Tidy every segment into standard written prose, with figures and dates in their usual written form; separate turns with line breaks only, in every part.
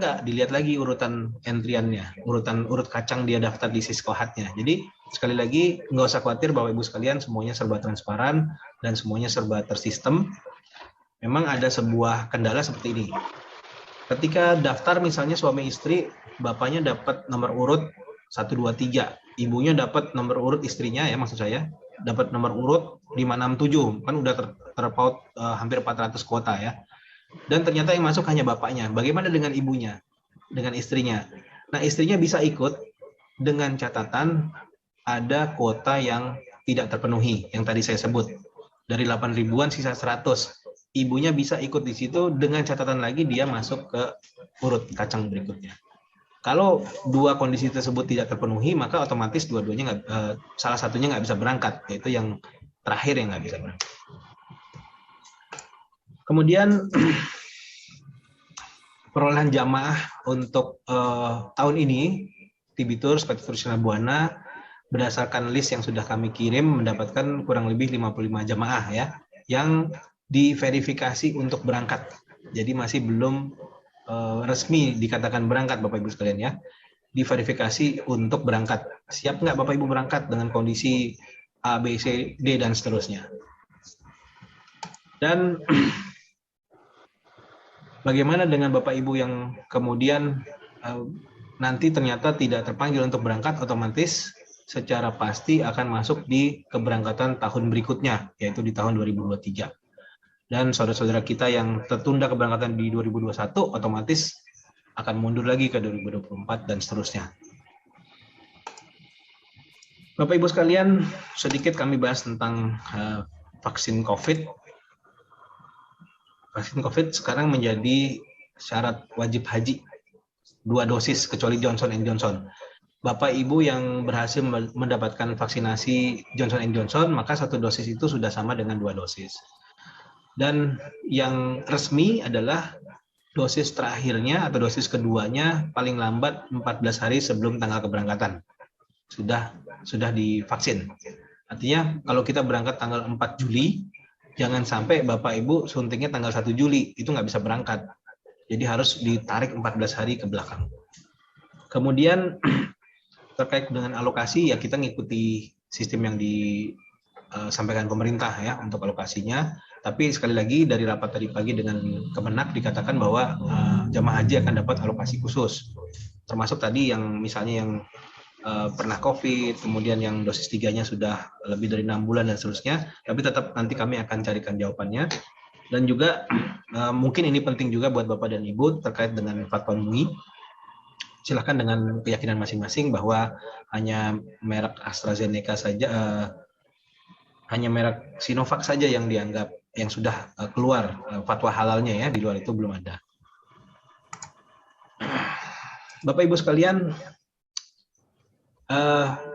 enggak, dilihat lagi urutan entriannya, urut kacang dia daftar di Siskohatnya. Jadi sekali lagi nggak usah khawatir Bapak Ibu sekalian, semuanya serba transparan dan semuanya serba tersistem. Memang ada sebuah kendala seperti ini. Ketika daftar misalnya suami istri, bapaknya dapat nomor urut 1, 2, 3, ibunya dapat nomor urut istrinya ya maksud saya, dapat nomor urut 5, 6, 7, kan udah terpaut hampir 400 kuota ya. Dan ternyata yang masuk hanya bapaknya. Bagaimana dengan ibunya? Dengan istrinya? Nah, istrinya bisa ikut dengan catatan ada kuota yang tidak terpenuhi, yang tadi saya sebut. Dari 8 ribuan sisa 100. Ibunya bisa ikut di situ dengan catatan lagi dia masuk ke urut kacang berikutnya. Kalau dua kondisi tersebut tidak terpenuhi, maka otomatis dua-duanya salah satunya nggak bisa berangkat, yaitu yang terakhir yang nggak bisa berangkat. Kemudian perolehan jamaah untuk tahun ini Tibitur Spetitur Sina Buana berdasarkan list yang sudah kami kirim mendapatkan kurang lebih 55 jamaah ya yang diverifikasi untuk berangkat. Jadi masih belum resmi dikatakan berangkat Bapak Ibu sekalian ya. Diverifikasi untuk berangkat. Siap nggak Bapak Ibu berangkat dengan kondisi A, B, C, D dan seterusnya. Dan bagaimana dengan Bapak Ibu yang kemudian nanti ternyata tidak terpanggil untuk berangkat, otomatis secara pasti akan masuk di keberangkatan tahun berikutnya, yaitu di tahun 2023. Dan saudara-saudara kita yang tertunda keberangkatan di 2021, otomatis akan mundur lagi ke 2024 dan seterusnya. Bapak Ibu sekalian, sedikit kami bahas tentang vaksin COVID. Vaksin COVID sekarang menjadi syarat wajib haji 2 dosis kecuali Johnson & Johnson. Bapak Ibu yang berhasil mendapatkan vaksinasi Johnson & Johnson, maka 1 dosis itu sudah sama dengan 2 dosis. Dan yang resmi adalah dosis terakhirnya atau dosis keduanya paling lambat 14 hari sebelum tanggal keberangkatan. Sudah divaksin. Artinya kalau kita berangkat tanggal 4 Juli, jangan sampai Bapak Ibu suntiknya tanggal 1 Juli, itu nggak bisa berangkat. Jadi harus ditarik 14 hari ke belakang. Kemudian terkait dengan alokasi, ya kita ngikuti sistem yang disampaikan pemerintah ya untuk alokasinya. Tapi sekali lagi dari rapat tadi pagi dengan Kemenak dikatakan bahwa jamaah haji akan dapat alokasi khusus. Termasuk tadi yang misalnya yang pernah COVID, kemudian yang dosis 3-nya sudah lebih dari 6 bulan dan seterusnya, tapi tetap nanti kami akan carikan jawabannya. Dan juga mungkin ini penting juga buat Bapak dan Ibu terkait dengan fatwa MUI. Silakan dengan keyakinan masing-masing bahwa hanya merek AstraZeneca saja, hanya merek Sinovac saja yang dianggap yang sudah keluar fatwa halalnya ya, di luar itu belum ada. Bapak Ibu sekalian,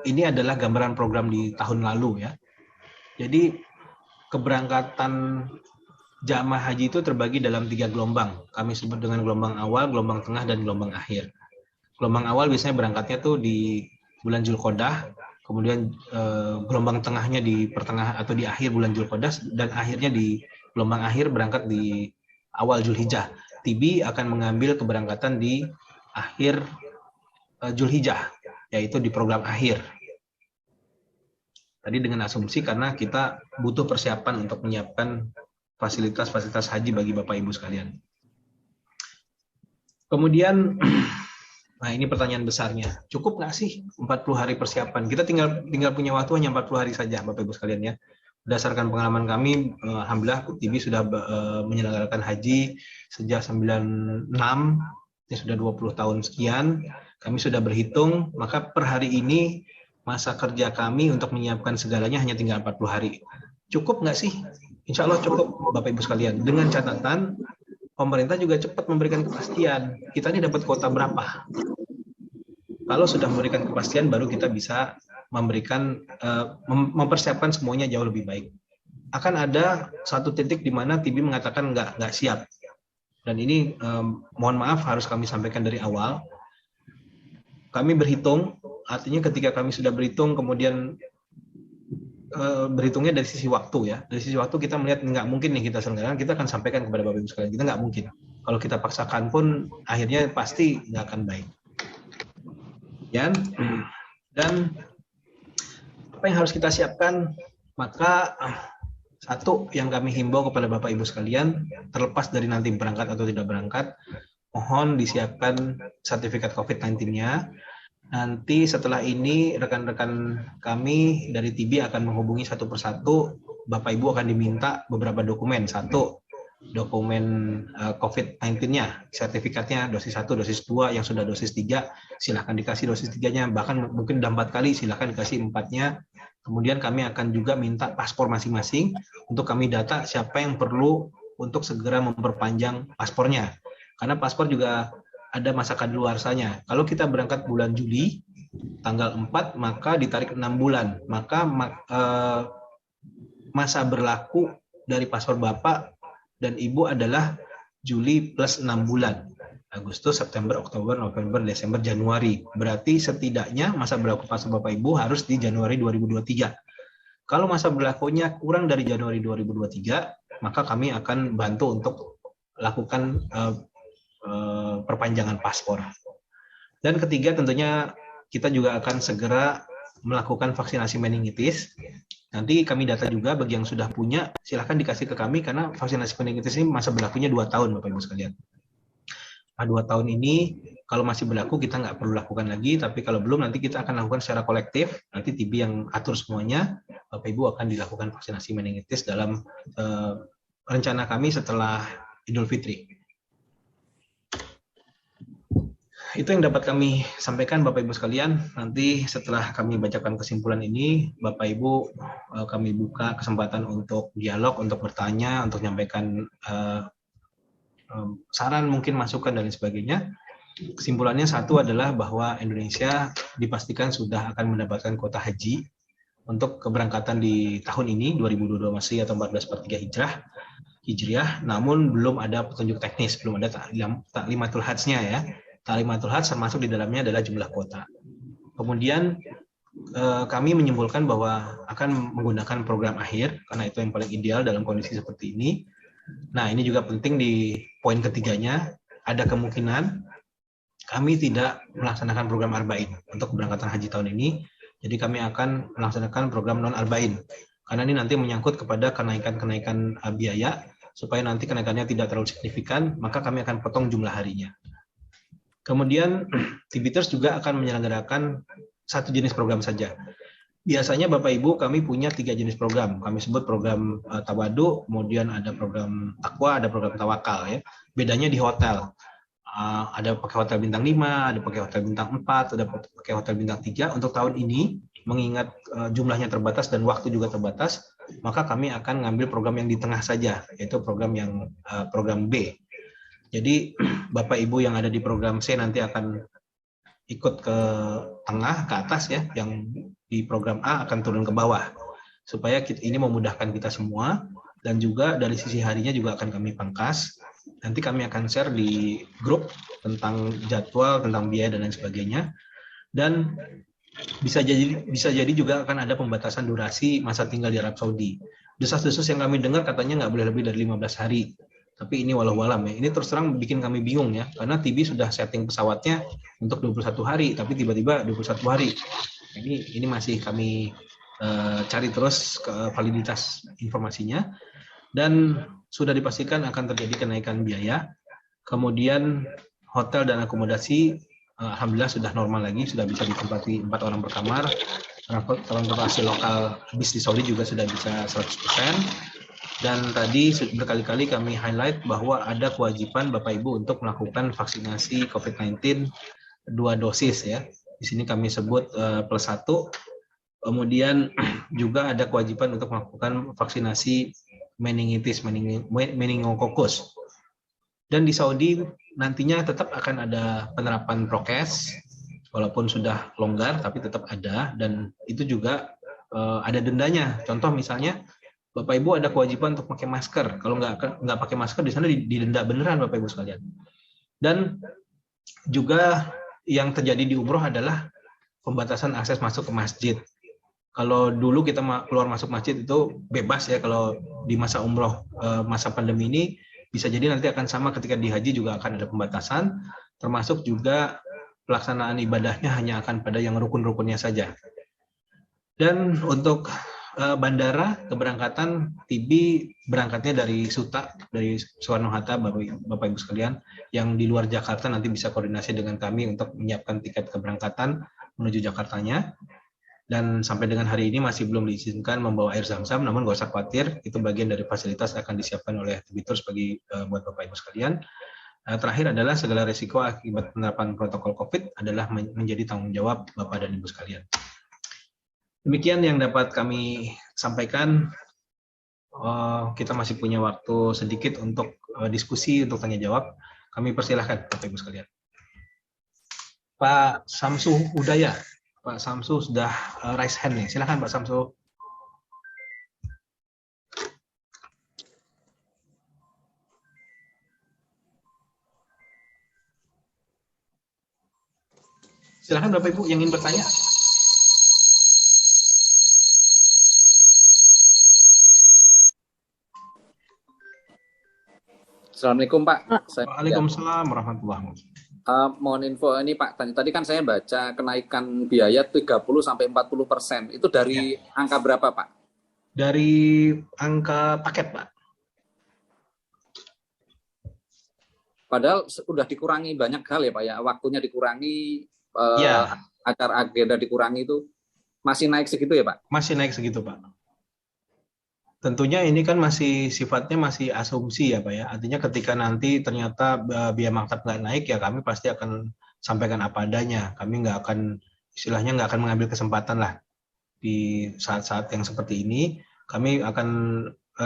ini adalah gambaran program di tahun lalu ya. Jadi keberangkatan jamaah haji itu terbagi dalam 3 gelombang. Kami sebut dengan gelombang awal, gelombang tengah, dan gelombang akhir. Gelombang awal biasanya berangkatnya tuh di bulan Zulqodah, kemudian gelombang tengahnya di pertengahan atau di akhir bulan Zulqodah, dan akhirnya di gelombang akhir berangkat di awal Zulhijjah. TIBI akan mengambil keberangkatan di akhir Zulhijjah, yaitu di program akhir. Tadi dengan asumsi karena kita butuh persiapan untuk menyiapkan fasilitas-fasilitas haji bagi Bapak Ibu sekalian. Kemudian, nah ini pertanyaan besarnya, cukup nggak sih 40 hari persiapan? Kita tinggal punya waktu hanya 40 hari saja Bapak Ibu sekalian ya. Berdasarkan pengalaman kami, alhamdulillah TIBI sudah menyelenggarakan haji sejak 96, ini sudah 20 tahun sekian. Kami sudah berhitung, maka per hari ini masa kerja kami untuk menyiapkan segalanya hanya tinggal 40 hari. Cukup nggak sih? Insya Allah cukup Bapak Ibu sekalian. Dengan catatan, pemerintah juga cepat memberikan kepastian. Kita ini dapat kuota berapa? Kalau sudah memberikan kepastian, baru kita bisa memberikan, mempersiapkan semuanya jauh lebih baik. Akan ada satu titik di mana TIBI mengatakan nggak siap. Dan ini mohon maaf harus kami sampaikan dari awal. Kami berhitung, artinya ketika kami sudah berhitung, kemudian berhitungnya dari sisi waktu ya. Dari sisi waktu kita melihat nggak mungkin nih kita selenggarakan, kita akan sampaikan kepada Bapak Ibu sekalian, kita nggak mungkin. Kalau kita paksakan pun akhirnya pasti nggak akan baik. Dan apa yang harus kita siapkan? Maka satu yang kami himbau kepada Bapak Ibu sekalian, terlepas dari nanti berangkat atau tidak berangkat, mohon disiapkan sertifikat COVID-19-nya. Nanti setelah ini rekan-rekan kami dari TIBI akan menghubungi satu persatu. Bapak Ibu akan diminta beberapa dokumen. Satu, dokumen COVID-19-nya, sertifikatnya dosis 1, dosis 2, yang sudah dosis 3, silahkan dikasih dosis 3-nya, bahkan mungkin udah 4 kali, silahkan dikasih 4-nya. Kemudian kami akan juga minta paspor masing-masing untuk kami data siapa yang perlu untuk segera memperpanjang paspornya. Karena paspor juga ada masa kadaluarsanya. Kalau kita berangkat bulan Juli, tanggal 4, maka ditarik 6 bulan. Maka masa berlaku dari paspor Bapak dan Ibu adalah Juli plus 6 bulan. Agustus, September, Oktober, November, Desember, Januari. Berarti setidaknya masa berlaku paspor Bapak Ibu harus di Januari 2023. Kalau masa berlakunya kurang dari Januari 2023, maka kami akan bantu untuk lakukan perpanjangan paspor. Dan ketiga, tentunya kita juga akan segera melakukan vaksinasi meningitis. Nanti kami data juga bagi yang sudah punya, silahkan dikasih ke kami karena vaksinasi meningitis ini masa berlakunya 2 tahun, Bapak Ibu sekalian. Nah, 2 tahun ini kalau masih berlaku kita nggak perlu lakukan lagi, tapi kalau belum nanti kita akan lakukan secara kolektif. Nanti TIBI yang atur semuanya, Bapak Ibu akan dilakukan vaksinasi meningitis dalam rencana kami setelah Idul Fitri. Itu yang dapat kami sampaikan Bapak Ibu sekalian. Nanti setelah kami bacakan kesimpulan ini, Bapak Ibu kami buka kesempatan untuk dialog, untuk bertanya, untuk menyampaikan saran, mungkin masukan dan lain sebagainya. Kesimpulannya satu adalah bahwa Indonesia dipastikan sudah akan mendapatkan kuota haji untuk keberangkatan di tahun ini 2022 Masehi atau 1443 Hijriah, namun belum ada petunjuk teknis, belum ada taklimatul hajnya ya. Taklimatul haj termasuk di dalamnya adalah jumlah kuota. Kemudian kami menyimpulkan bahwa akan menggunakan program akhir karena itu yang paling ideal dalam kondisi seperti ini. Nah, ini juga penting di poin ketiganya, ada kemungkinan kami tidak melaksanakan program Arba'in untuk keberangkatan haji tahun ini, jadi kami akan melaksanakan program non-Arba'in. Karena ini nanti menyangkut kepada kenaikan-kenaikan biaya, supaya nanti kenaikannya tidak terlalu signifikan, maka kami akan potong jumlah harinya. Kemudian, Tibiters juga akan menyelenggarakan satu jenis program saja. Biasanya Bapak Ibu kami punya 3 jenis program. Kami sebut program Tawadu, kemudian ada program Takwa, ada program Tawakal ya. Bedanya di hotel. Ada pakai hotel bintang 5, ada pakai hotel bintang 4, ada pakai hotel bintang 3. Untuk tahun ini, mengingat jumlahnya terbatas dan waktu juga terbatas, maka kami akan ngambil program yang di tengah saja, yaitu program B. Jadi Bapak Ibu yang ada di program C nanti akan ikut ke tengah, ke atas ya, yang di program A akan turun ke bawah, supaya ini memudahkan kita semua, dan juga dari sisi harinya juga akan kami pangkas. Nanti kami akan share di grup tentang jadwal, tentang biaya dan lain sebagainya, dan bisa jadi juga akan ada pembatasan durasi masa tinggal di Arab Saudi. Desas-desus yang kami dengar katanya nggak boleh lebih dari 15 hari. Tapi ini walau-walam ya. Ini terus terang bikin kami bingung ya. Karena TIBI sudah setting pesawatnya untuk 21 hari, tapi tiba-tiba 21 hari. Ini masih kami cari terus ke validitas informasinya. Dan sudah dipastikan akan terjadi kenaikan biaya. Kemudian hotel dan akomodasi alhamdulillah sudah normal lagi, sudah bisa ditempati 4 orang per kamar. Transportasi lokal bis di Saudi juga sudah bisa 100%. Dan tadi berkali-kali kami highlight bahwa ada kewajiban Bapak Ibu untuk melakukan vaksinasi COVID-19 2 dosis ya. Di sini kami sebut plus 1. Kemudian juga ada kewajiban untuk melakukan vaksinasi meningitis, meningokokus. Dan di Saudi nantinya tetap akan ada penerapan prokes, walaupun sudah longgar tapi tetap ada, dan itu juga ada dendanya. Contoh misalnya Bapak Ibu ada kewajiban untuk pakai masker. Kalau nggak pakai masker di sana didenda beneran Bapak Ibu sekalian. Dan juga yang terjadi di umroh adalah pembatasan akses masuk ke masjid. Kalau dulu kita keluar masuk masjid itu bebas ya, kalau di masa umroh masa pandemi ini bisa jadi nanti akan sama ketika di haji juga akan ada pembatasan, termasuk juga pelaksanaan ibadahnya hanya akan pada yang rukun-rukunnya saja. Dan untuk bandara keberangkatan TB berangkatnya dari Suta, dari Soekarno-Hatta, Bapak Ibu sekalian, yang di luar Jakarta nanti bisa koordinasi dengan kami untuk menyiapkan tiket keberangkatan menuju Jakartanya. Dan sampai dengan hari ini masih belum diizinkan membawa air zam-zam, namun nggak usah khawatir, itu bagian dari fasilitas akan disiapkan oleh Debitur buat Bapak Ibu sekalian. Terakhir adalah segala risiko akibat penerapan protokol COVID adalah menjadi tanggung jawab Bapak dan Ibu sekalian. Demikian yang dapat kami sampaikan. Kita masih punya waktu sedikit untuk diskusi, untuk tanya jawab. Kami persilahkan Bapak Ibu sekalian. Pak Samsu Udaya. Pak Samsu sudah raise hand nih. Silakan Pak Samsu. Silakan Bapak Ibu yang ingin bertanya.
Assalamualaikum Pak.
Waalaikumsalam warahmatullahi wabarakatuh.
Mohon info ini Pak. Tadi kan saya baca kenaikan biaya 30-40%. Itu dari angka berapa Pak?
Dari angka paket Pak.
Padahal sudah dikurangi banyak hal ya Pak ya. Waktunya dikurangi, acara agenda dikurangi itu. Masih naik segitu ya Pak?
Masih naik segitu Pak. Tentunya ini kan masih sifatnya masih asumsi ya Pak ya. Artinya ketika nanti ternyata biaya maktab nggak naik ya kami pasti akan sampaikan apa adanya. Kami nggak akan, istilahnya nggak akan mengambil kesempatan lah di saat-saat yang seperti ini. Kami akan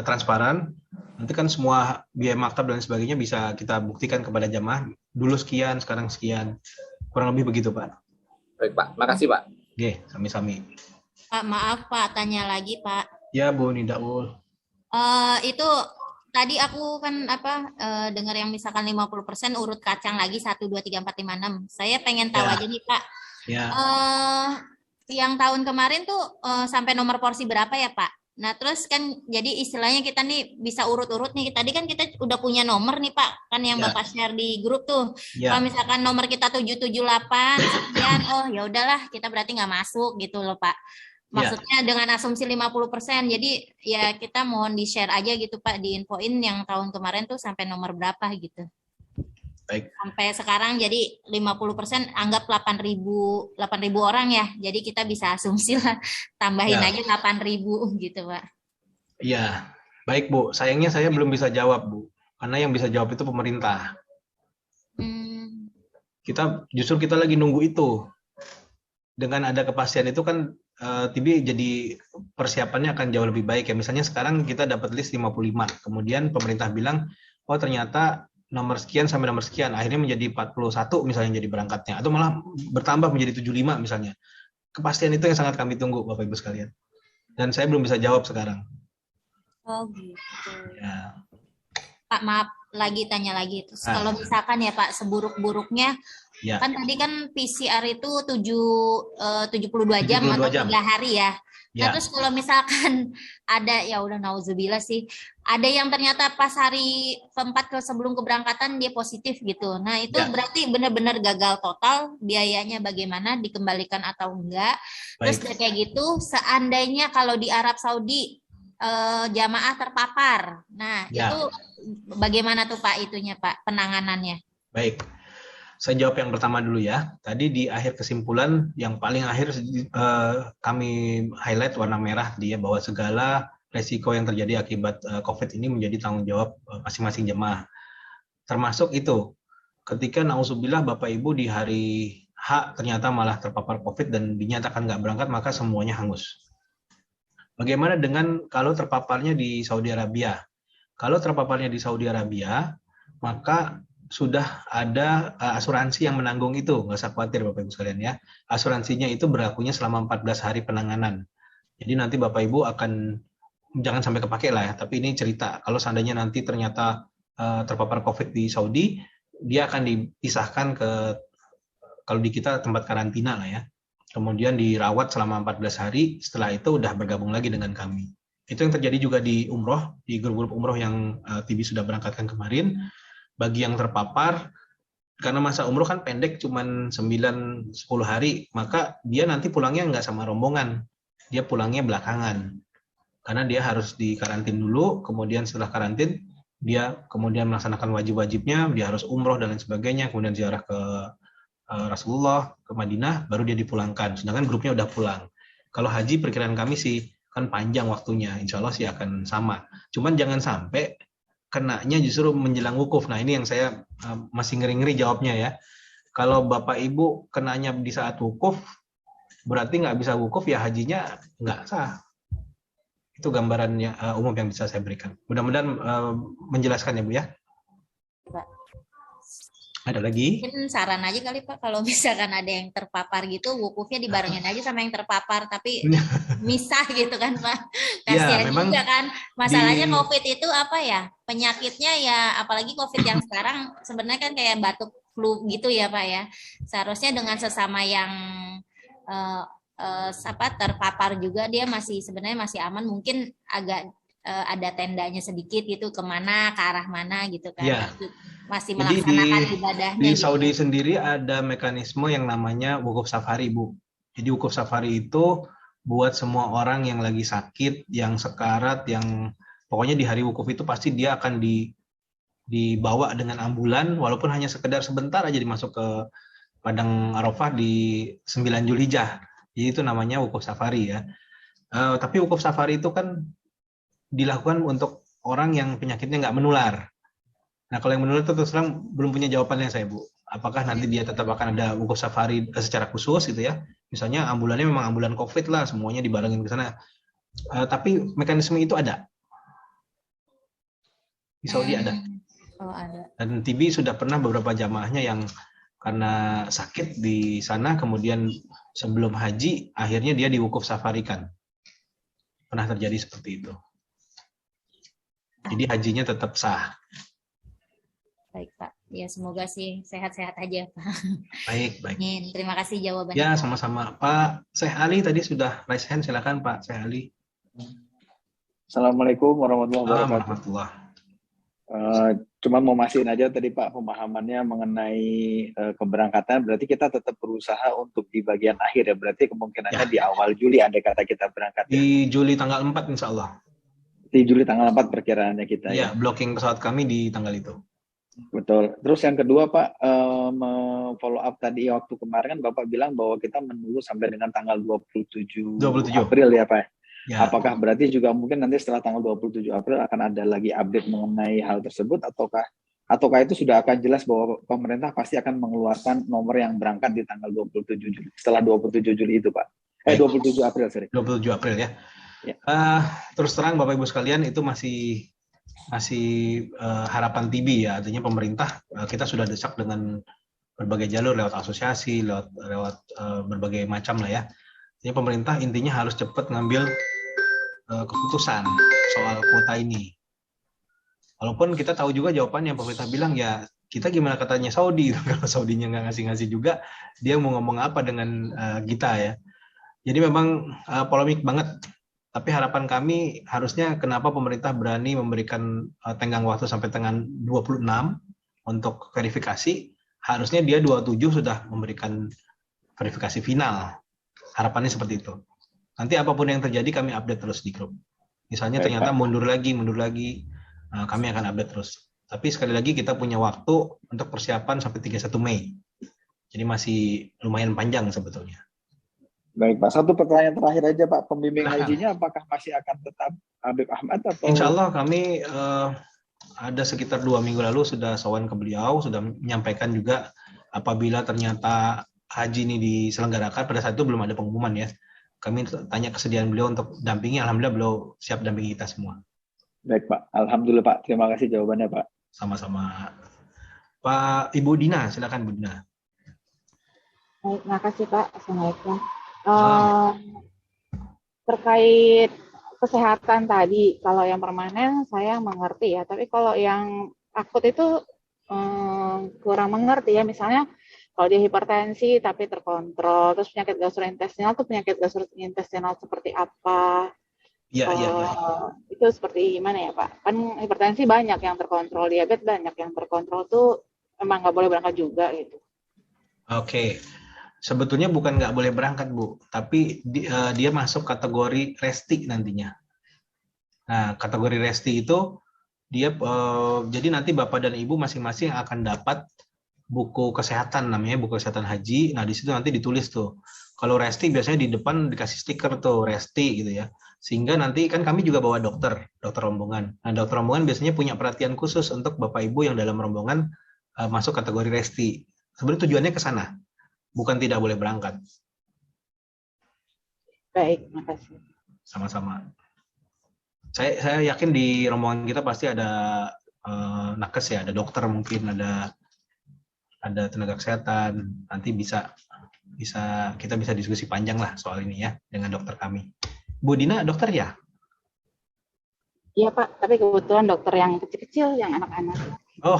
transparan. Nanti kan semua biaya maktab dan sebagainya bisa kita buktikan kepada jamaah. Dulu sekian, sekarang sekian. Kurang lebih begitu Pak.
Baik Pak, makasih Pak.
Oke, sami-sami.
Pak, maaf Pak, tanya lagi Pak.
Ya Bu Nindaul.
Itu tadi aku kan dengar yang misalkan 50% urut kacang lagi 1, 2, 3, 4, 5, 6. Saya pengen tahu aja nih Pak.
Ya.
Yang tahun kemarin tuh sampai nomor porsi berapa ya Pak? Nah terus kan jadi istilahnya kita nih bisa urut-urut nih. Tadi kan kita udah punya nomor nih Pak, kan yang Bapak share di grup tuh. Kalau misalkan nomor kita 778 sekian, oh ya udahlah kita berarti nggak masuk gitu loh Pak. Maksudnya dengan asumsi 50%, jadi ya kita mohon di-share aja gitu Pak, diinfoin yang tahun kemarin tuh sampai nomor berapa gitu.
Baik.
Sampai sekarang jadi 50%, anggap 8.000 orang ya, jadi kita bisa asumsi lah, tambahin aja 8.000 gitu Pak.
Iya, baik Bu, sayangnya saya belum bisa jawab Bu, karena yang bisa jawab itu pemerintah. Justru kita lagi nunggu itu. Dengan ada kepastian itu kan TB jadi persiapannya akan jauh lebih baik ya. Misalnya sekarang kita dapat list 55, kemudian pemerintah bilang, oh ternyata nomor sekian sampai nomor sekian, akhirnya menjadi 41 misalnya jadi berangkatnya, atau malah bertambah menjadi 75 misalnya. Kepastian itu yang sangat kami tunggu Bapak Ibu sekalian. Dan saya belum bisa jawab sekarang.
Oh gitu.
Ya.
Pak maaf, lagi tanya lagi. Terus kalau misalkan ya Pak, seburuk-buruknya, kan tadi kan PCR itu 72 jam atau 3 hari ya. Nah terus kalau misalkan ada, ya udah nauzubillah sih, ada yang ternyata pas hari keempat sebelum keberangkatan dia positif gitu. Nah itu berarti benar-benar gagal total, biayanya bagaimana, dikembalikan atau enggak. Terus kayak gitu, seandainya kalau di Arab Saudi jamaah terpapar, nah itu bagaimana tuh Pak itunya Pak, penanganannya?
Baik. Saya jawab yang pertama dulu ya. Tadi di akhir kesimpulan yang paling akhir kami highlight warna merah dia bahwa segala resiko yang terjadi akibat COVID ini menjadi tanggung jawab masing-masing jemaah. Termasuk itu, ketika nauzubillah Bapak Ibu di hari H ternyata malah terpapar COVID dan dinyatakan nggak berangkat, maka semuanya hangus. Bagaimana dengan kalau terpaparnya di Saudi Arabia? Kalau terpaparnya di Saudi Arabia, maka sudah ada asuransi yang menanggung itu, nggak usah khawatir Bapak Ibu sekalian ya. Asuransinya itu berlakunya selama 14 hari penanganan. Jadi nanti Bapak Ibu akan, jangan sampai kepake lah ya, tapi ini cerita, kalau seandainya nanti ternyata terpapar COVID di Saudi, dia akan dipisahkan ke, kalau di kita tempat karantina lah ya. Kemudian dirawat selama 14 hari, setelah itu udah bergabung lagi dengan kami. Itu yang terjadi juga di umroh, di grup-grup umroh yang TB sudah berangkatkan kemarin. Bagi yang terpapar, karena masa umroh kan pendek, cuman 9-10 hari, maka dia nanti pulangnya nggak sama rombongan, dia pulangnya belakangan. Karena dia harus dikarantin dulu, kemudian setelah karantin, dia kemudian melaksanakan wajib-wajibnya, dia harus umroh dan lain sebagainya, kemudian ziarah ke Rasulullah, ke Madinah, baru dia dipulangkan. Sedangkan grupnya udah pulang. Kalau haji perkiraan kami sih kan panjang waktunya, insya Allah sih akan sama. Cuman jangan sampai kenanya justru menjelang wukuf. Nah ini yang saya masih ngeri-ngeri jawabnya ya. Kalau Bapak Ibu kenanya di saat wukuf, berarti nggak bisa wukuf, ya hajinya nggak sah. Itu gambarannya umum yang bisa saya berikan. Mudah-mudahan menjelaskan ya Bu ya.
Pak.
Ada lagi?
Mungkin saran aja kali Pak, kalau misalkan ada yang terpapar gitu, wukufnya dibarengin aja sama yang terpapar, tapi misah gitu kan Pak. Kasihan ya, juga kan. Masalahnya COVID itu apa ya, penyakitnya ya, apalagi COVID yang sekarang sebenarnya kan kayak batuk flu gitu ya Pak ya. Seharusnya dengan sesama yang terpapar juga dia sebenarnya masih aman, mungkin agak ada tendanya sedikit gitu, kemana, ke arah mana gitu kan.
Ya.
Masih melaksanakan ibadahnya.
Di Saudi gitu. Sendiri ada mekanisme yang namanya wukuf safari, Bu. Jadi wukuf safari itu buat semua orang yang lagi sakit, yang sekarat, yang pokoknya di hari wukuf itu pasti dia akan dibawa dengan ambulan, walaupun hanya sekedar sebentar aja dimasuk ke Padang Arafah di 9 Zulhijjah. Jadi itu namanya wukuf safari ya. Tapi wukuf safari itu kan dilakukan untuk orang yang penyakitnya nggak menular. Nah, kalau yang menular itu terus terang belum punya jawabannya saya, Bu. Apakah nanti dia tetap akan ada wukuf safari secara khusus gitu ya? Misalnya ambulannya memang ambulan COVID lah, semuanya dibarengin ke sana. Tapi mekanisme itu ada. Di Saudi ada.
Oh, ada.
Dan TB sudah pernah beberapa jamaahnya yang karena sakit di sana, kemudian sebelum haji, akhirnya dia diwukuf safarikan. Pernah terjadi seperti itu. Jadi hajinya tetap sah.
Baik Pak, ya semoga sih sehat-sehat aja Pak.
Baik.
Terima kasih jawabannya.
Ya sama-sama Pak. Syekh Ali tadi sudah raise hand, silakan Pak Syekh Ali.
Assalamualaikum warahmatullahi wabarakatuh. Cuma mau masihin aja tadi Pak pemahamannya mengenai keberangkatan, berarti kita tetap berusaha untuk di bagian akhir ya, berarti kemungkinannya di awal Juli andai kata kita berangkat.
Di Juli tanggal 4 insya Allah.
Di Juli tanggal 4 perkiraannya kita ya.
Blocking pesawat kami di tanggal itu.
Betul. Terus yang kedua Pak, follow up tadi waktu kemarin kan Bapak bilang bahwa kita menunggu sampai dengan tanggal 27 April ya Pak. Ya. Apakah berarti juga mungkin nanti setelah tanggal 27 April akan ada lagi update mengenai hal tersebut, ataukah itu sudah akan jelas bahwa pemerintah pasti akan mengeluarkan nomor yang berangkat di tanggal 27 Juli, setelah 27 Juli itu Pak? 27 April, sorry.
27 April ya. Terus terang Bapak Ibu sekalian, itu masih harapan TB ya, artinya pemerintah kita sudah desak dengan berbagai jalur, lewat asosiasi, lewat berbagai macam lah ya. Artinya pemerintah intinya harus cepat ngambil keputusan soal kuota ini. Walaupun kita tahu juga jawabannya, pemerintah bilang ya kita gimana katanya Saudi, kalau Saudinya nggak ngasih-ngasih juga, dia mau ngomong apa dengan kita ya. Jadi memang polemik banget. Tapi harapan kami harusnya kenapa pemerintah berani memberikan tenggang waktu sampai tanggal 26 untuk verifikasi, harusnya dia 27 sudah memberikan verifikasi final. Harapannya seperti itu. Nanti apapun yang terjadi kami update terus di grup. Misalnya ternyata mundur lagi, kami akan update terus. Tapi sekali lagi kita punya waktu untuk persiapan sampai 31 Mei. Jadi masih lumayan panjang sebetulnya.
Baik Pak, satu pertanyaan terakhir aja Pak, pembimbing hajinya apakah masih akan tetap Habib Ahmad atau?
Insya Allah kami ada sekitar 2 minggu lalu sudah sowan ke beliau, sudah menyampaikan juga apabila ternyata haji ini diselenggarakan, pada saat itu belum ada pengumuman ya. Kami tanya kesediaan beliau untuk dampingi, alhamdulillah beliau siap dampingi kita semua.
Baik Pak, alhamdulillah Pak, terima kasih jawabannya Pak.
Sama-sama. Pak Ibu Dina, silakan Bu Dina.
Baik, terima kasih Pak. Assalamualaikum. Terkait kesehatan tadi, kalau yang permanen saya mengerti ya, tapi kalau yang akut itu kurang mengerti ya. Misalnya kalau dia hipertensi tapi terkontrol, terus penyakit gastrointestinal itu penyakit gastrointestinal seperti apa? Itu seperti gimana ya Pak? Kan hipertensi banyak yang terkontrol, diabetes banyak yang terkontrol tuh emang nggak boleh berangkat juga gitu.
Oke. Sebetulnya bukan nggak boleh berangkat, Bu, tapi dia masuk kategori resti nantinya. Nah, kategori resti itu dia jadi nanti Bapak dan Ibu masing-masing akan dapat buku kesehatan, namanya buku kesehatan haji. Nah, di situ nanti ditulis tuh. Kalau resti biasanya di depan dikasih stiker tuh resti gitu ya. Sehingga nanti kan kami juga bawa dokter rombongan. Nah, dokter rombongan biasanya punya perhatian khusus untuk Bapak Ibu yang dalam rombongan masuk kategori resti. Sebenarnya tujuannya ke sana, bukan tidak boleh berangkat.
Baik, makasih.
Sama-sama. Saya yakin di rombongan kita pasti ada nakes ya, ada dokter mungkin, ada tenaga kesehatan. Nanti kita bisa diskusi panjang lah soal ini ya dengan dokter kami. Bu Dina dokter ya?
Iya Pak, tapi kebetulan dokter yang kecil-kecil, yang anak-anak.
Oh,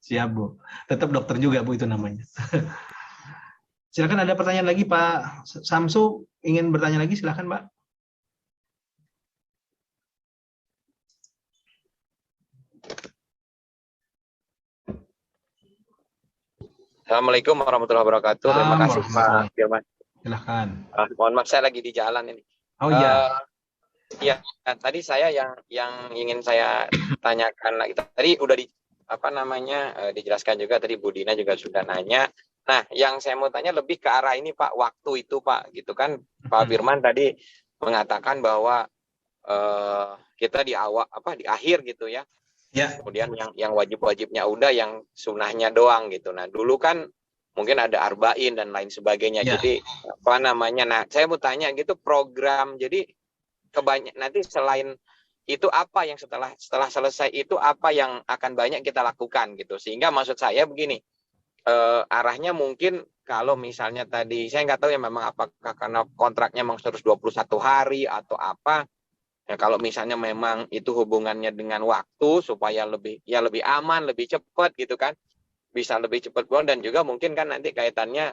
siap Bu. Tetap dokter juga Bu itu namanya. Silakan, ada pertanyaan lagi Pak Samsu, ingin bertanya lagi, silakan Pak.
Assalamualaikum warahmatullahi wabarakatuh. Terima kasih Pak Firman.
Silahkan.
Mohon maaf, saya lagi di jalan ini.
Oh iya.
Ya, tadi saya yang ingin saya tanyakan lagi. Tadi udah dijelaskan juga, tadi Bu Dina juga sudah nanya. Nah, yang saya mau tanya lebih ke arah ini Pak, waktu itu Pak, gitu kan Pak Firman tadi mengatakan bahwa kita di akhir gitu ya. Ya. Kemudian yang wajib-wajibnya udah, yang sunahnya doang gitu. Nah, dulu kan mungkin ada arba'in dan lain sebagainya. Ya. Jadi nah saya mau tanya gitu, program jadi nanti selain itu apa yang setelah selesai itu apa yang akan banyak kita lakukan gitu. Sehingga maksud saya begini, arahnya mungkin kalau misalnya tadi saya nggak tahu ya, memang apakah karena kontraknya memang harus 21 hari atau apa. Ya, kalau misalnya memang itu hubungannya dengan waktu supaya lebih aman, lebih cepat gitu kan, bisa lebih cepat pulang, dan juga mungkin kan nanti kaitannya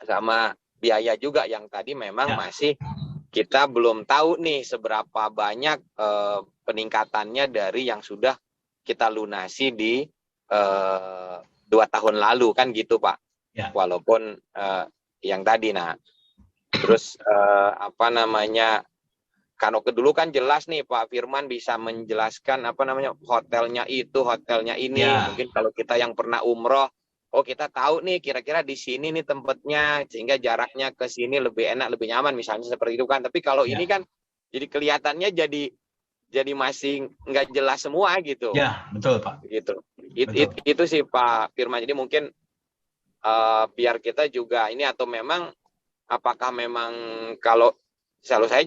sama biaya juga yang tadi memang masih kita belum tahu nih seberapa banyak peningkatannya dari yang sudah kita lunasi di 2 tahun lalu kan gitu Pak. Ya. Walaupun yang tadi, nah terus kalau dulu kan jelas nih Pak Firman bisa menjelaskan hotelnya itu, hotelnya ini. Ya. Mungkin kalau kita yang pernah umroh, kita tahu nih kira-kira di sini nih tempatnya, sehingga jaraknya ke sini lebih enak, lebih nyaman, misalnya seperti itu kan. Tapi kalau ini kan jadi kelihatannya jadi masih nggak jelas semua gitu. Ya, betul Pak. Gitu. Itu sih Pak Firman. Jadi mungkin biar kita juga ini, atau memang apakah memang kalau selalu saya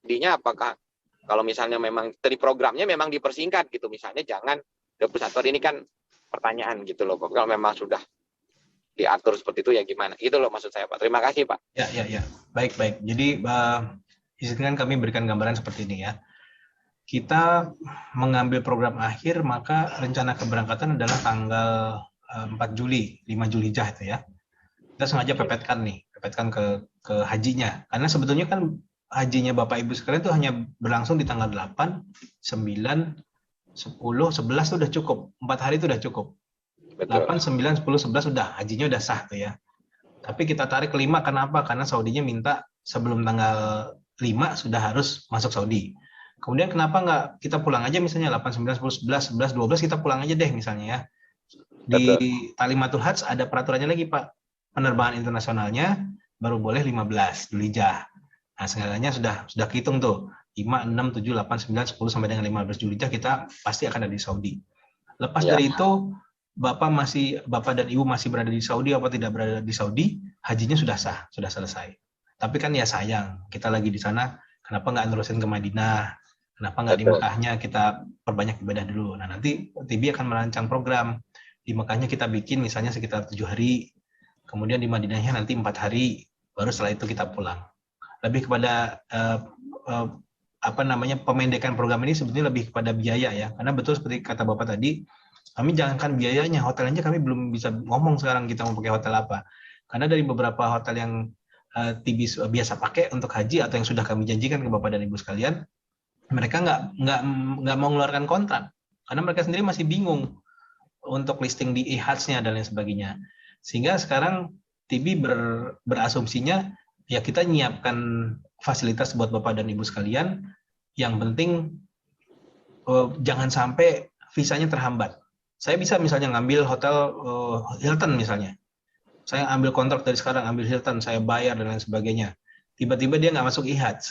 jadinya apakah kalau misalnya memang dari programnya memang dipersingkat gitu, misalnya jangan 21 hari ini kan pertanyaan gitu loh Pak. Kalau memang sudah diatur seperti itu ya gimana? Itu loh maksud saya Pak. Terima kasih Pak. Ya. Baik. Jadi izinkan kami berikan gambaran seperti ini ya. Kita mengambil program akhir, maka rencana keberangkatan adalah tanggal 4 Juli, 5 Zulhijjah itu ya. Kita sengaja pepetkan ke hajinya. Karena sebetulnya kan hajinya Bapak Ibu sekalian itu hanya berlangsung di tanggal 8, 9, 10, 11 itu udah cukup. 4 hari itu udah cukup. Betul. 8, 9, 10, 11 udah, hajinya udah sah tuh ya. Tapi kita tarik ke 5, kenapa? Karena Saudinya minta sebelum tanggal 5 sudah harus masuk Saudi. Kemudian kenapa nggak kita pulang aja misalnya 8, 9, 10, 11, 11, 12 kita pulang aja deh misalnya ya. Di Talimatul Hajj ada peraturannya lagi Pak. Penerbangan internasionalnya baru boleh 15 Zulhijjah. Nah, segalanya sudah kehitung tuh. 5, 6, 7, 8, 9, 10 sampai dengan 15 Zulhijjah kita pasti akan ada di Saudi. Lepas dari itu Bapak dan Ibu masih berada di Saudi atau tidak berada di Saudi, hajinya sudah sah, sudah selesai. Tapi kan ya sayang, kita lagi di sana, kenapa nggak nerusin ke Madinah? Kenapa nggak di Mekahnya kita perbanyak ibadah dulu? Nah, nanti TB akan merancang program. Di Mekahnya kita bikin misalnya sekitar 7 hari, kemudian di Madinahnya nanti 4 hari, baru setelah itu kita pulang. Lebih kepada pemendekan program ini sebetulnya lebih kepada biaya ya, karena betul seperti kata Bapak tadi, kami jangankan biayanya, hotel aja kami belum bisa ngomong sekarang kita mau pakai hotel apa, karena dari beberapa hotel yang
TB biasa pakai untuk haji atau yang sudah kami janjikan ke Bapak dan Ibu sekalian, mereka nggak mau mengeluarkan kontrak karena mereka sendiri masih bingung untuk listing di e-Hajj-nya dan lain sebagainya. Sehingga sekarang TB berasumsinya ya kita nyiapkan fasilitas buat Bapak dan Ibu sekalian, yang penting jangan sampai visanya terhambat. Saya bisa misalnya ngambil hotel Hilton misalnya. Saya ambil kontrak dari sekarang, ambil Hilton, saya bayar dan lain sebagainya. Tiba-tiba dia nggak masuk e-Hajj.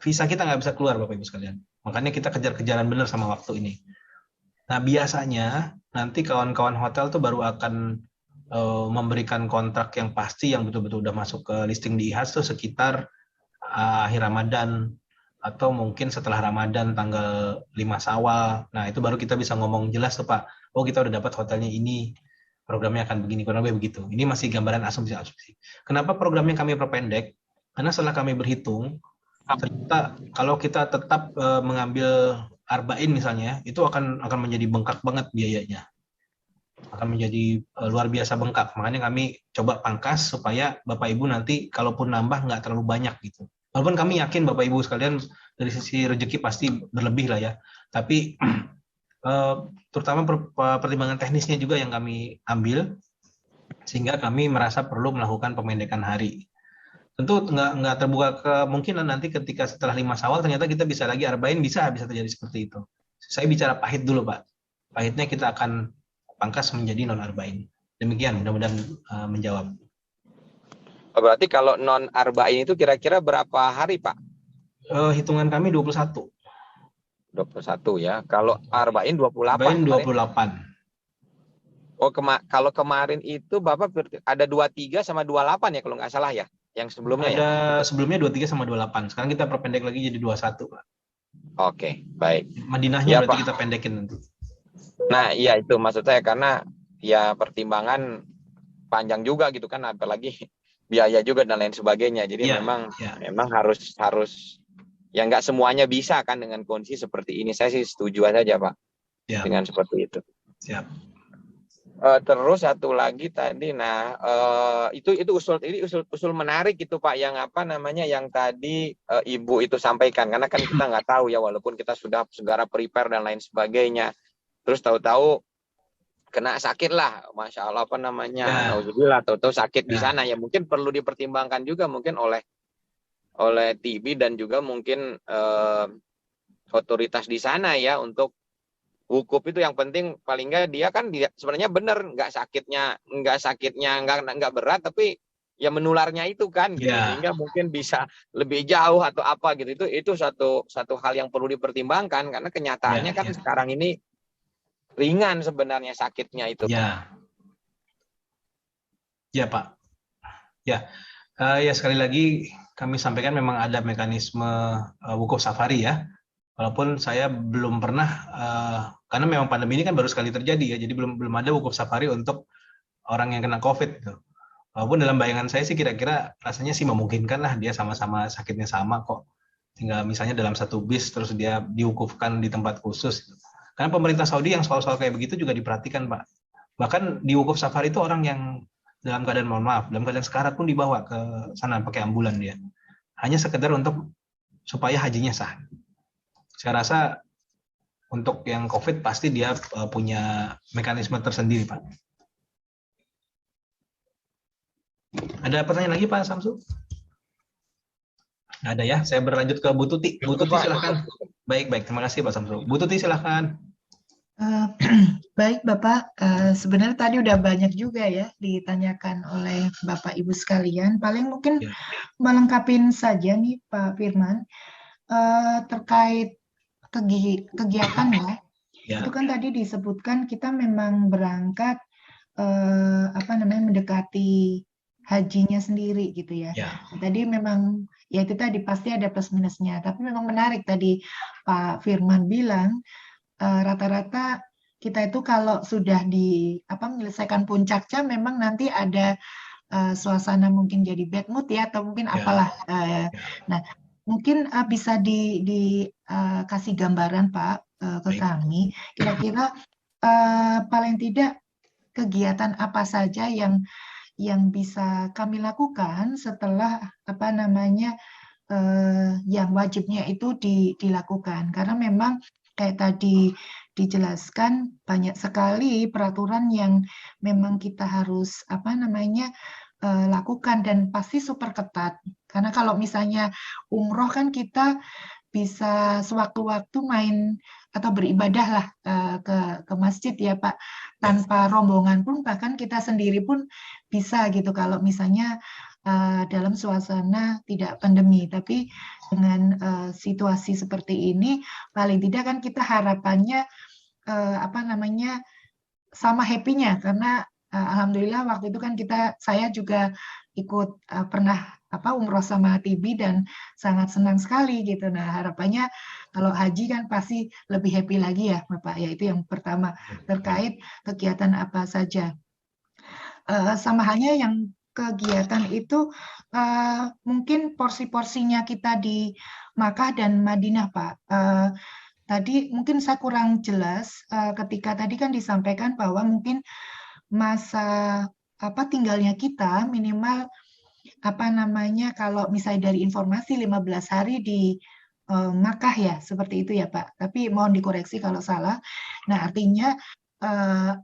Visa kita nggak bisa keluar, Bapak Ibu sekalian. Makanya kita kejar-kejaran benar sama waktu ini. Nah, biasanya nanti kawan-kawan hotel tuh baru akan memberikan kontrak yang pasti, yang betul-betul udah masuk ke listing di e-Hajj tuh sekitar akhir Ramadan, atau mungkin setelah Ramadan tanggal 5 Syawal. Nah, itu baru kita bisa ngomong jelas tuh Pak. Oh, kita udah dapat hotelnya ini, programnya akan begini, kurang lebih begitu. Ini masih gambaran asumsi-asumsi. Kenapa programnya kami perpendek? Karena setelah kami berhitung, ternyata kalau kita tetap mengambil arba'in misalnya, itu akan menjadi bengkak banget biayanya. Akan menjadi luar biasa bengkak. Makanya kami coba pangkas supaya Bapak Ibu nanti kalaupun nambah nggak terlalu banyak gitu. Walaupun kami yakin Bapak Ibu sekalian dari sisi rezeki pasti berlebih lah ya. Tapi terutama pertimbangan teknisnya juga yang kami ambil, sehingga kami merasa perlu melakukan pemendekan hari. Tentu nggak terbuka kemungkinan nanti ketika setelah 5 Syawal ternyata kita bisa lagi arba'in, bisa terjadi seperti itu. Saya bicara pahit dulu Pak. Pahitnya kita akan pangkas menjadi non arba'in. Demikian, mudah-mudahan menjawab.
Berarti kalau non arba'in itu kira-kira berapa hari Pak?
Hitungan kami 21.
21 ya. Kalau arba'in 28.
Arba'in 28.
Oh, kalau kemarin itu Bapak ada 23 sama 28 ya kalau nggak salah ya. Yang sebelumnya
ada sebelumnya 23 sama 28. Sekarang kita perpendek lagi jadi 21, Pak.
Oke, baik.
Madinahnya
ya,
berarti
Pak,
kita pendekin nanti.
Nah, iya itu maksud saya, karena ya pertimbangan panjang juga gitu kan, apalagi biaya juga dan lain sebagainya. Jadi memang harus ya nggak semuanya bisa kan dengan kondisi seperti ini. Saya sih setuju saja Pak dengan seperti itu.
Siap.
Terus satu lagi tadi, nah itu usul menarik itu Pak, yang apa namanya yang tadi Ibu itu sampaikan, karena kan kita nggak tahu ya, walaupun kita sudah segera prepare dan lain sebagainya, terus tahu-tahu kena sakit lah, Masya Allah apa namanya, alhamdulillah tahu-tahu sakit di sana, ya mungkin perlu dipertimbangkan juga mungkin oleh TB dan juga mungkin otoritas di sana ya, untuk wukuf itu yang penting paling nggak dia kan sebenarnya benar nggak berat, tapi ya menularnya itu kan gitu, sehingga mungkin bisa lebih jauh atau apa gitu, itu satu hal yang perlu dipertimbangkan, karena kenyataannya kan sekarang ini ringan sebenarnya sakitnya itu.
Ya Pak. Ya sekali lagi kami sampaikan memang ada mekanisme wukuf safari ya. Walaupun saya belum pernah, karena memang pandemi ini kan baru sekali terjadi ya, jadi belum ada wukuf safari untuk orang yang kena COVID gitu. Walaupun dalam bayangan saya sih kira-kira rasanya sih memungkinkan lah, dia sama-sama sakitnya sama kok. Tinggal misalnya dalam satu bis terus dia diwukufkan di tempat khusus. Gitu. Karena pemerintah Saudi yang soal-soal kayak begitu juga diperhatikan Pak. Bahkan di wukuf safari itu orang yang dalam keadaan, mohon maaf, dalam keadaan sekarat pun dibawa ke sana pakai ambulan dia. Hanya sekedar untuk supaya hajinya sah. Saya rasa untuk yang COVID pasti dia punya mekanisme tersendiri, Pak. Ada pertanyaan lagi, Pak Samsu? Nggak ada ya. Saya berlanjut ke Bu Tuti. Bu Tuti silahkan. Baik. Terima kasih, Pak Samsu. Bu Tuti silahkan.
Baik, Bapak. Sebenarnya tadi udah banyak juga ya ditanyakan oleh Bapak Ibu sekalian. Paling mungkin melengkapin saja nih, Pak Firman, terkait kegiatannya. Itu kan tadi disebutkan kita memang berangkat mendekati hajinya sendiri gitu ya. Tadi memang ya itu tadi pasti ada plus minusnya, tapi memang menarik tadi Pak Firman bilang rata-rata kita itu kalau sudah menyelesaikan puncaknya memang nanti ada suasana mungkin jadi bad mood ya, atau mungkin apalah. Nah, mungkin bisa dikasih gambaran Pak ke kami, kira-kira paling tidak kegiatan apa saja yang yang bisa kami lakukan setelah yang wajibnya itu dilakukan. Karena memang kayak tadi dijelaskan banyak sekali peraturan yang memang kita harus lakukan dan pasti super ketat. Karena kalau misalnya umroh kan kita bisa sewaktu-waktu main atau beribadah lah ke masjid ya Pak, tanpa rombongan pun, bahkan kita sendiri pun bisa gitu kalau misalnya dalam suasana tidak pandemi. Tapi dengan situasi seperti ini, paling tidak kan kita harapannya sama happy-nya, karena alhamdulillah waktu itu kan saya juga ikut pernah umroh sama TB dan sangat senang sekali gitu. Nah, harapannya kalau haji kan pasti lebih happy lagi ya Bapak. Ya, itu yang pertama terkait kegiatan apa saja. Sama halnya yang kegiatan itu mungkin porsi-porsinya kita di Makkah dan Madinah Pak. Tadi mungkin saya kurang jelas ketika tadi kan disampaikan bahwa mungkin masa tinggalnya kita minimal kalau misalnya dari informasi 15 hari di Makkah ya, seperti itu ya Pak. Tapi mohon dikoreksi kalau salah. Nah, artinya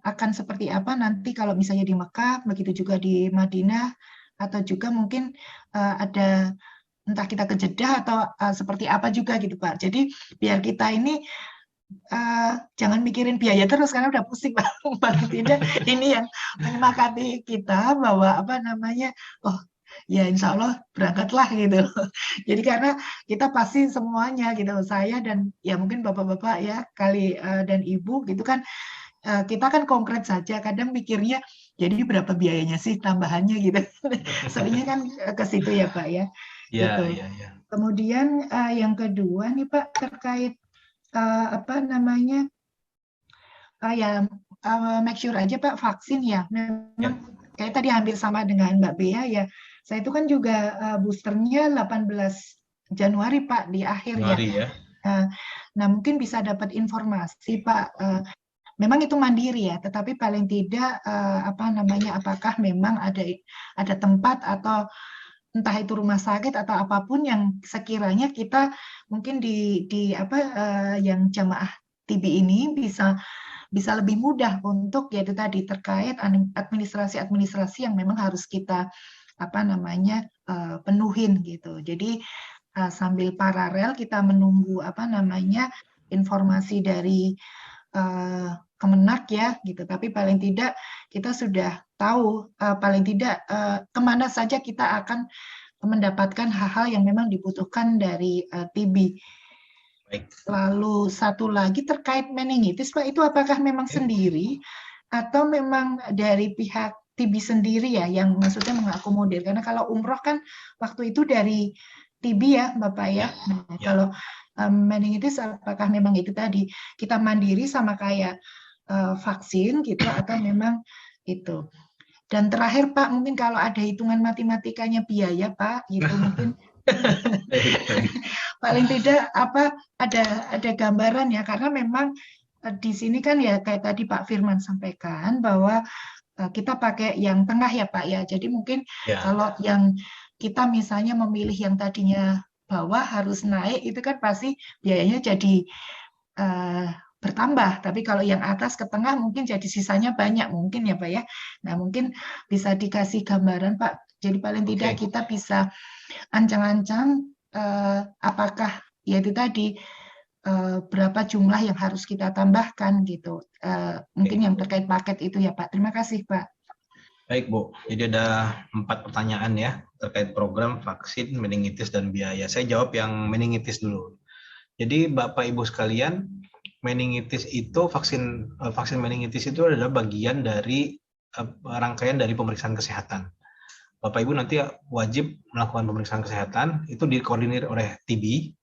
akan seperti apa nanti kalau misalnya di Makkah, begitu juga di Madinah, atau juga mungkin ada entah kita ke Jeddah atau seperti apa juga gitu Pak. Jadi biar kita ini jangan mikirin biaya terus karena udah pusing Pak. Paling tidak ini yang menyemangati kita bahwa oh ya insya Allah berangkatlah gitu. Jadi karena kita pasti semuanya gitu, saya dan ya mungkin bapak-bapak ya kali dan ibu gitu kan, kita kan konkret saja, kadang mikirnya jadi berapa biayanya sih tambahannya gitu. Seringnya kan ke situ ya Pak ya.
Ya,
gitu.
ya.
Kemudian yang kedua nih Pak terkait make sure aja Pak vaksin ya. Memang kayak tadi hampir sama dengan Mbak Bea ya. Saya itu kan juga boosternya 18 Januari Pak di akhir ya. Nah mungkin bisa dapat informasi Pak. Memang itu mandiri ya, tetapi paling tidak apakah memang ada tempat atau entah itu rumah sakit atau apapun yang sekiranya kita mungkin yang jamaah TB ini bisa lebih mudah untuk yaitu tadi terkait administrasi yang memang harus kita penuhin gitu. Jadi sambil paralel kita menunggu informasi dari Kemenak ya gitu, tapi paling tidak kita sudah tahu paling tidak kemana saja kita akan mendapatkan hal-hal yang memang dibutuhkan dari TB. Baik. Lalu satu lagi terkait meningitis Pak, itu apakah memang sendiri atau memang dari pihak TB sendiri ya yang maksudnya mengakomodir? Karena kalau umroh kan waktu itu dari TB ya Bapak ya. Nah, kalau meningitis apakah memang itu tadi kita mandiri sama kayak vaksin gitu atau memang itu. Dan terakhir Pak, mungkin kalau ada hitungan matematikanya biaya Pak gitu mungkin paling tidak ada gambaran ya, karena memang di sini kan ya kayak tadi Pak Firman sampaikan bahwa kita pakai yang tengah ya Pak ya. Jadi mungkin kalau yang kita misalnya memilih yang tadinya bawah harus naik itu kan pasti biayanya jadi bertambah, tapi kalau yang atas ke tengah mungkin jadi sisanya banyak mungkin ya Pak ya. Nah mungkin bisa dikasih gambaran Pak, jadi paling tidak kita bisa ancang-ancang apakah ya itu tadi berapa jumlah yang harus kita tambahkan gitu. Mungkin yang terkait paket itu ya Pak. Terima kasih Pak.
Baik Bu, jadi ada 4 pertanyaan ya terkait program vaksin, meningitis, dan biaya. Saya jawab yang meningitis dulu. Jadi Bapak Ibu sekalian, meningitis itu vaksin meningitis itu adalah bagian dari rangkaian dari pemeriksaan kesehatan. Bapak Ibu nanti wajib melakukan pemeriksaan kesehatan, itu dikoordinir oleh TB.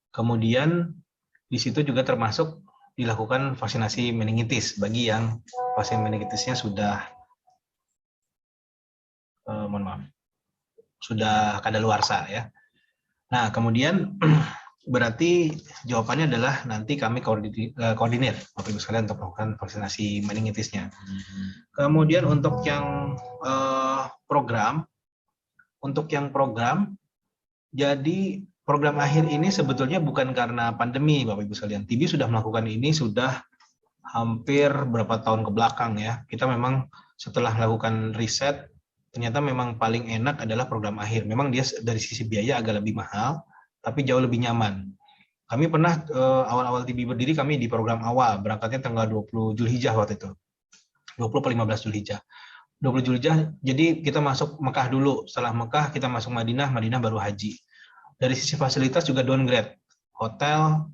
Kemudian di situ juga termasuk dilakukan vaksinasi meningitis bagi yang vaksin meningitisnya sudah sudah kadaluarsa ya. Nah, kemudian berarti jawabannya adalah nanti kami koordinir Bapak Ibu sekalian untuk melakukan vaksinasi meningitisnya. Kemudian untuk yang program, jadi program akhir ini sebetulnya bukan karena pandemi Bapak Ibu sekalian. TIBI sudah melakukan ini sudah hampir berapa tahun ke belakang ya. Kita memang setelah melakukan riset, ternyata memang paling enak adalah program akhir. Memang dia dari sisi biaya agak lebih mahal, tapi jauh lebih nyaman. Kami pernah awal-awal TIBI berdiri, kami di program awal, berangkatnya tanggal 20 Zulhijjah waktu itu. 20 atau 15 Zulhijjah. 20 Zulhijjah, jadi kita masuk Mekah dulu. Setelah Mekah, kita masuk Madinah, Madinah baru haji. Dari sisi fasilitas juga downgrade. Hotel,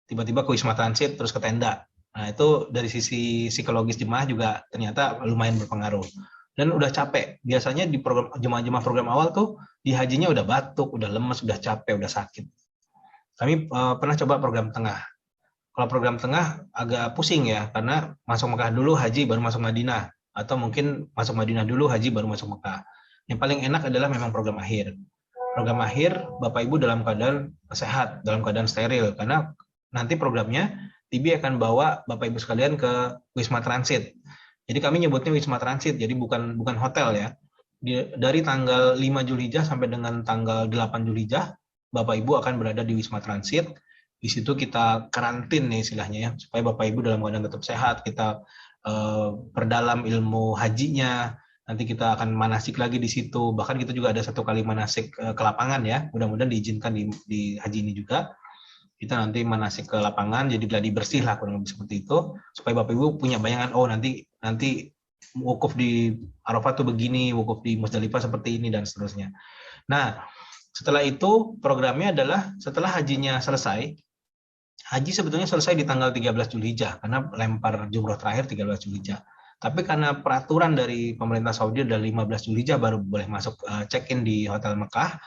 tiba-tiba ke Wisma Transit, terus ke tenda. Nah, itu dari sisi psikologis jemaah juga ternyata lumayan berpengaruh. Dan udah capek. Biasanya di program jemaah-jemaah program awal tuh di hajinya udah batuk, udah lemes, udah capek, udah sakit. Kami pernah coba program tengah. Kalau program tengah agak pusing ya, karena masuk Mekah dulu, haji baru masuk Madinah, atau mungkin masuk Madinah dulu, haji baru masuk Mekah. Yang paling enak adalah memang program akhir. Program akhir Bapak Ibu dalam keadaan sehat, dalam keadaan steril, karena nanti programnya TIBI akan bawa Bapak Ibu sekalian ke Wisma Transit. Jadi kami nyebutnya Wisma Transit, jadi bukan hotel ya. Dari tanggal 5 Zulhijjah sampai dengan tanggal 8 Zulhijjah, Bapak Ibu akan berada di Wisma Transit. Di situ kita karantin nih istilahnya ya, supaya Bapak Ibu dalam keadaan tetap sehat. Kita perdalam ilmu hajinya. Nanti kita akan manasik lagi di situ. Bahkan kita juga ada 1 kali manasik ke lapangan ya. Mudah-mudahan diizinkan di haji ini juga. Kita nanti manasik ke lapangan, jadi gladi bersih lah kurang lebih seperti itu, supaya Bapak Ibu punya bayangan, oh nanti wukuf di Arafah tuh begini, wukuf di Musdalifah seperti ini dan seterusnya. Nah, setelah itu programnya adalah setelah hajinya selesai, haji sebetulnya selesai di tanggal 13 Zulhijjah karena lempar jumroh terakhir 13 Zulhijjah. Tapi karena peraturan dari pemerintah Saudi dari 15 Zulhijjah baru boleh masuk check-in di Hotel Mekah.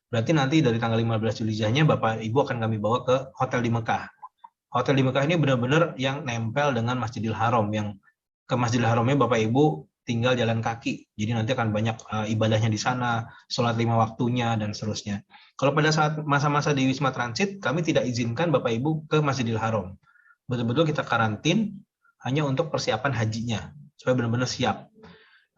Berarti nanti dari tanggal 15 Zulhijjahnya Bapak Ibu akan kami bawa ke hotel di Mekah. Hotel di Mekah ini benar-benar yang nempel dengan Masjidil Haram, yang ke Masjidil Haramnya Bapak Ibu tinggal jalan kaki. Jadi nanti akan banyak ibadahnya di sana, sholat 5 waktunya dan seterusnya. Kalau pada saat masa-masa di Wisma Transit, kami tidak izinkan Bapak Ibu ke Masjidil Haram. Betul-betul kita karantin hanya untuk persiapan hajinya, supaya benar-benar siap.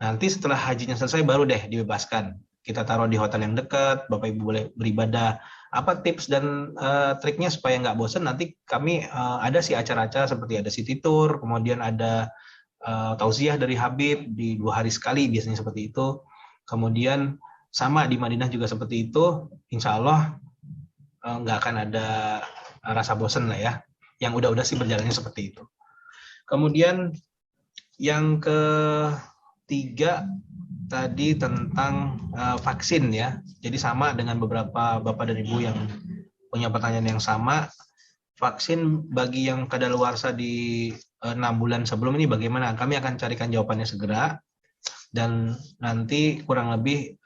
Nanti setelah hajinya selesai baru deh dibebaskan. Kita taruh di hotel yang dekat, Bapak Ibu boleh beribadah. Apa tips dan triknya supaya nggak bosan? Nanti kami ada sih acara-acara seperti ada city tour, kemudian ada tausiah dari Habib di 2 hari sekali, biasanya seperti itu. Kemudian sama di Madinah juga seperti itu. Insya Allah nggak akan ada rasa bosan lah ya. Yang udah-udah sih berjalannya seperti itu. Kemudian yang ketiga tadi tentang vaksin ya. Jadi sama dengan beberapa Bapak dan Ibu yang punya pertanyaan yang sama. Vaksin bagi yang kadaluarsa di 6 bulan sebelum ini bagaimana? Kami akan carikan jawabannya segera. Dan nanti kurang lebih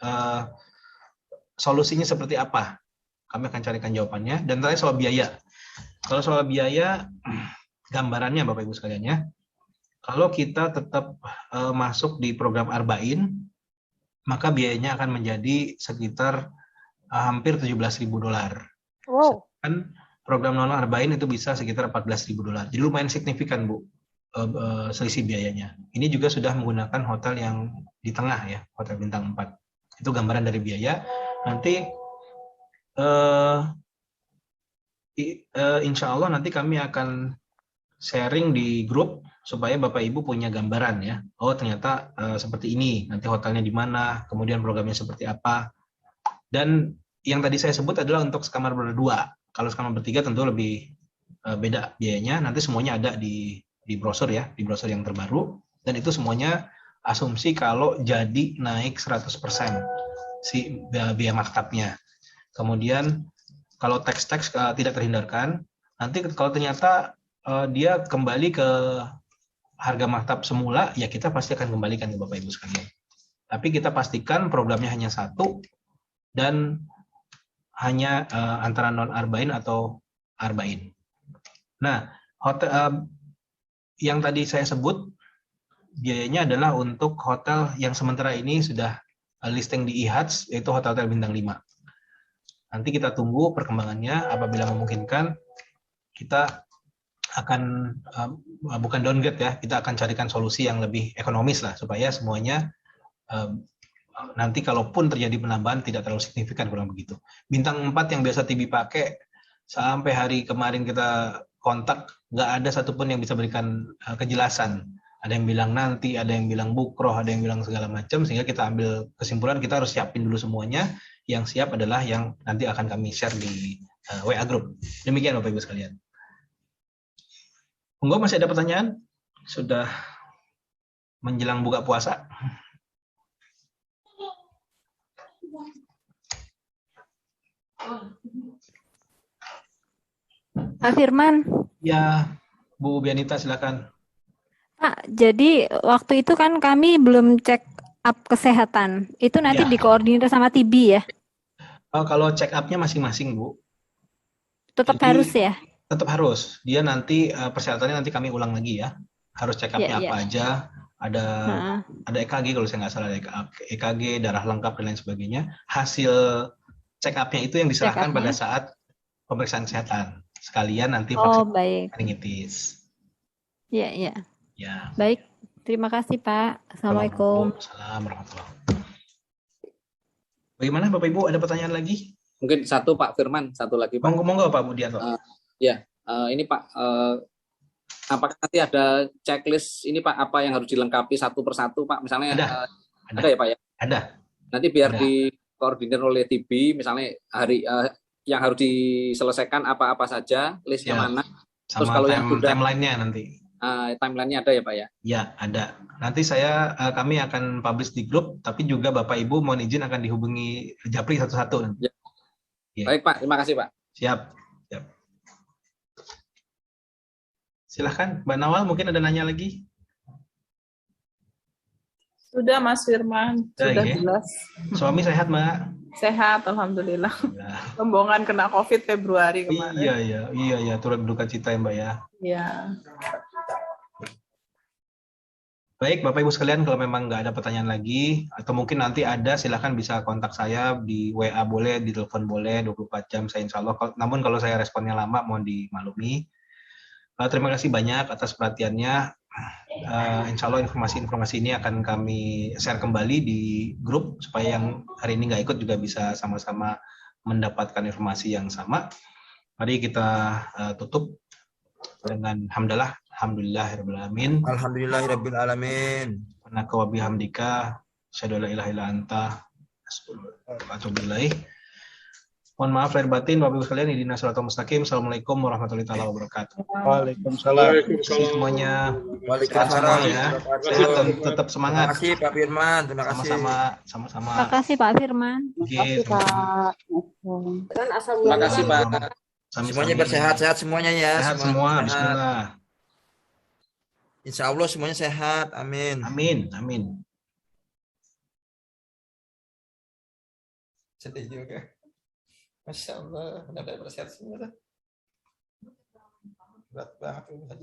solusinya seperti apa? Kami akan carikan jawabannya. Dan terakhir soal biaya. Kalau soal biaya, gambarannya Bapak Ibu sekalian ya. Kalau kita tetap masuk di program Arba'in, maka biayanya akan menjadi sekitar hampir $17.000.
Wow.
Sedangkan program non Arba'in itu bisa sekitar $14.000. Jadi lumayan signifikan Bu selisih biayanya. Ini juga sudah menggunakan hotel yang di tengah ya, hotel bintang 4. Itu gambaran dari biaya. Nanti insya Allah nanti kami akan sharing di grup supaya Bapak Ibu punya gambaran ya. Oh ternyata seperti ini, nanti hotelnya di mana, kemudian programnya seperti apa. Dan yang tadi saya sebut adalah untuk sekamar berdua. Kalau sekamar bertiga tentu lebih beda biayanya. Nanti semuanya ada di brosur ya, di brosur yang terbaru. Dan itu semuanya asumsi kalau jadi naik 100% si biaya maktabnya. Kemudian kalau teks-teks tidak terhindarkan, nanti kalau ternyata dia kembali ke harga maktab semula, ya kita pasti akan kembalikan ke Bapak Ibu sekalian. Tapi kita pastikan programnya hanya 1 dan hanya antara non Arba'in atau Arba'in. Nah, hotel yang tadi saya sebut biayanya adalah untuk hotel yang sementara ini sudah listing di IHADS, yaitu hotel bintang 5. Nanti kita tunggu perkembangannya, apabila memungkinkan kita akan bukan downgrade ya, kita akan carikan solusi yang lebih ekonomis lah supaya semuanya nanti kalaupun terjadi penambahan tidak terlalu signifikan, kurang begitu. Bintang 4 yang biasa TB pakai sampai hari kemarin kita kontak, nggak ada satupun yang bisa berikan kejelasan. Ada yang bilang nanti, ada yang bilang bukroh, ada yang bilang segala macam, sehingga kita ambil kesimpulan kita harus siapin dulu semuanya. Yang siap adalah yang nanti akan kami share di WA Group. Demikian Bapak Ibu sekalian. Monggo, masih ada pertanyaan? Sudah menjelang buka puasa.
Pak Firman.
Ya, Bu Bianita silakan.
Pak, jadi waktu itu kan kami belum check up kesehatan. Itu nanti dikoordinir sama TB ya?
Kalau check up-nya masing-masing, Bu.
Tetap harus ya?
Tetap harus. Dia nanti persyaratannya nanti kami ulang lagi ya. Harus check up-nya apa aja. Ada EKG kalau saya nggak salah, ada EKG, darah lengkap dan lain sebagainya. Hasil check up-nya itu yang diserahkan pada saat pemeriksaan kesehatan. Sekalian nanti vaksin meningitis.
Iya, iya.
Ya.
Baik, terima kasih Pak. Assalamualaikum.
Assalamualaikum warahmatullahi wabarakatuh. Bagaimana Bapak Ibu, ada pertanyaan lagi?
Mungkin satu Pak Firman, satu lagi Pak.
Monggo Pak Budianto.
Ini Pak, apakah nanti ada checklist ini Pak, apa yang harus dilengkapi satu persatu Pak? Misalnya ada ya Pak ya?
Ada.
Nanti biar dikoordinir oleh TB, misalnya hari yang harus diselesaikan apa-apa saja, listnya mana.
Terus kalau yang sudah timeline-nya nanti.
Timeline-nya ada ya Pak ya?
Ya, ada. Nanti kami akan publish di grup, tapi juga Bapak Ibu mohon izin akan dihubungi Japri satu-satu nanti.
Ya. Baik Pak, terima kasih Pak.
Siap. Silahkan, Mbak Nawal mungkin ada nanya lagi?
Sudah Mas Firman, sudah jelas.
Suami sehat Mbak?
Sehat, Alhamdulillah. Rombongan kena COVID Februari kemarin.
Iya, turut berduka cita ya Mbak ya.
Iya.
Baik, Bapak Ibu sekalian, kalau memang nggak ada pertanyaan lagi, atau mungkin nanti ada, silahkan bisa kontak saya di WA boleh, di telepon boleh, 24 jam saya insya Allah. Namun kalau saya responnya lama, mohon dimaklumi. Terima kasih banyak atas perhatiannya. Insya Allah informasi-informasi ini akan kami share kembali di grup, supaya yang hari ini nggak ikut juga bisa sama-sama mendapatkan informasi yang sama. Mari kita tutup dengan hamdalah. Alhamdulillahirrahmanirrahim.
Alhamdulillahirrahmanirrahim.
Anaka wa bihamdika asyhadu an la ilaha illa anta astaghfiruka wa atubu ilaik. Mohon maaf lahir batin Bapak Ibu sekalian, ihdinas shiratal mustaqim. Assalamualaikum warahmatullahi wabarakatuh.
Waalaikumsalam.
Semuanya.
Waalaikumsalam
ya. Sehat dan tetap semangat.
Terima kasih Pak Firman, terima kasih.
Sama-sama.
Terima kasih Pak Firman.
Terima kasih Pak.
Terima kasih Pak.
Semuanya bersehat-sehat semuanya ya.
Sehat semua. Bismillah.
Insya Allah semuanya sehat. Amin.
Amin.
Sedih juga. Masya Allah, benar-benar bersehat semua. Berat banget.